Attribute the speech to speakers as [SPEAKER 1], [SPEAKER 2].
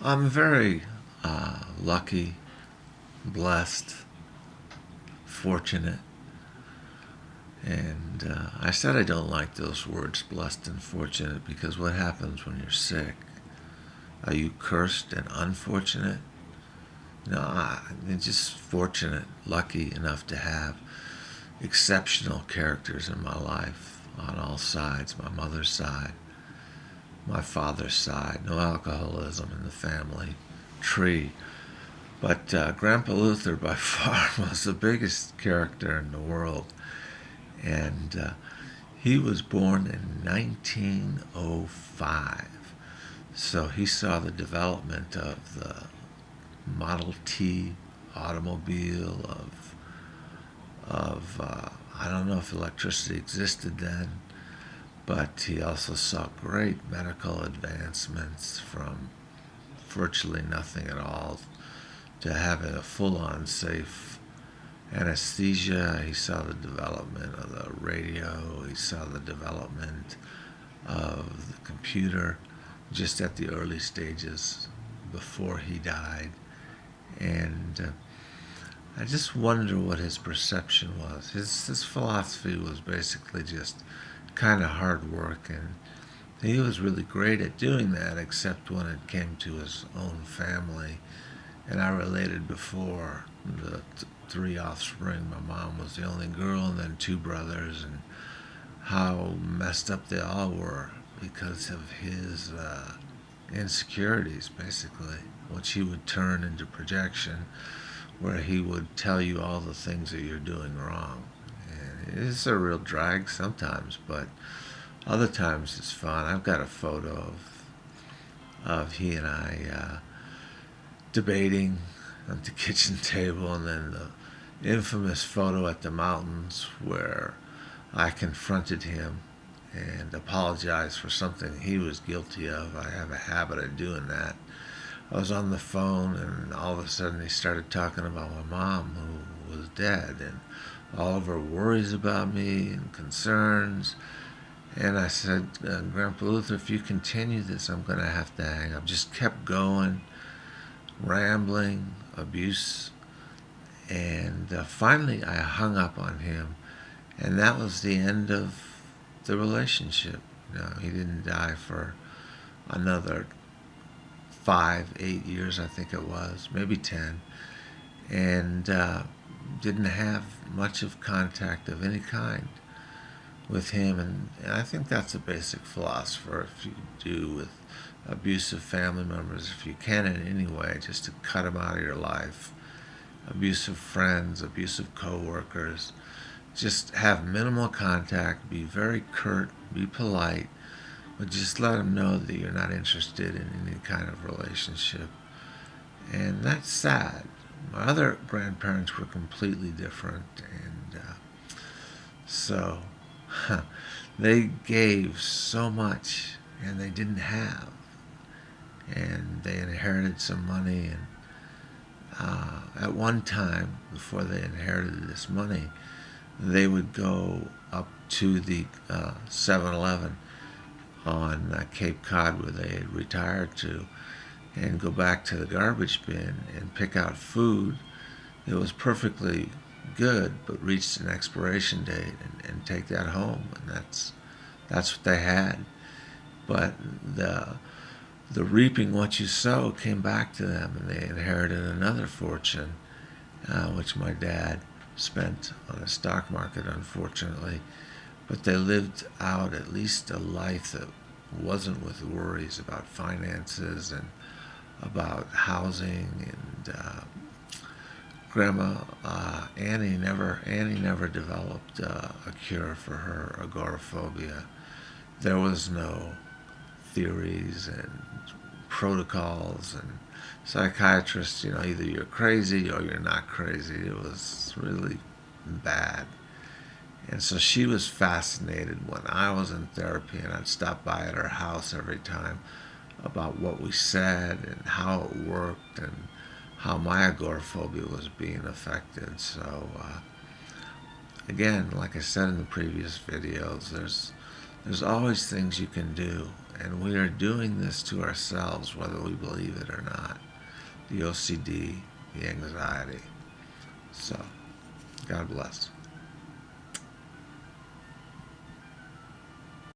[SPEAKER 1] I'm very lucky, blessed, fortunate, and I said I don't like those words, blessed and fortunate, because what happens when you're sick? Are you cursed and unfortunate? No, I'm just fortunate, lucky enough to have exceptional characters in my life on all sides. My mother's side, my father's side, no alcoholism in the family tree. But Grandpa Luther, by far, was the biggest character in the world. And he was born in 1905. So he saw the development of the Model T automobile, I don't know if electricity existed then, but he also saw great medical advancements from virtually nothing at all to having a full-on safe anesthesia. He saw the development of the radio. He saw the development of the computer just at the early stages before he died. And I just wonder what his perception was. His philosophy was basically just kind of hard work, and he was really great at doing that, except when it came to his own family. And I related before the three offspring. My mom was the only girl, and then two brothers, and how messed up they all were because of his insecurities, basically, which he would turn into projection, where he would tell you all the things that you're doing wrong. And it's a real drag sometimes, but other times it's fun. I've got a photo of he and I debating at the kitchen table, and then the infamous photo at the mountains where I confronted him and apologized for something he was guilty of. I have a habit of doing that. I was on the phone, and all of a sudden he started talking about my mom, who was dead, and all of her worries about me and concerns. And I said, Grandpa Luther, if you continue this, I'm going to have to hang up. Just kept going, rambling, abuse. And finally, I hung up on him, and that was the end of the relationship. He didn't die for another 5, 8 years, I think it was, maybe 10, and didn't have much of contact of any kind with him. And I think that's a basic philosopher. If you do with abusive family members, if you can in any way, just to cut them out of your life. Abusive friends, abusive co-workers, just have minimal contact, be very curt, be polite, but just let them know that you're not interested in any kind of relationship. And that's sad. My other grandparents were completely different, and so they gave so much and they didn't have, and they inherited some money. And at one time, before they inherited this money, they would go up to the 7-Eleven on Cape Cod, where they had retired to, and go back to the garbage bin and pick out food that was perfectly good but reached an expiration date, and take that home. And that's what they had. But the reaping what you sow came back to them, and they inherited another fortune, which my dad spent on the stock market, unfortunately. But they lived out at least a life that wasn't with worries about finances and about housing. And Grandma Annie never developed a cure for her agoraphobia. There was no theories and protocols and psychiatrists. Either you're crazy or you're not crazy. It was really bad. And so she was fascinated when I was in therapy, and I'd stop by at her house every time, about what we said and how it worked and how my agoraphobia was being affected. So again, like I said in the previous videos, there's always things you can do, And we are doing this to ourselves, whether we believe it or not. The OCD, the anxiety. So, God bless.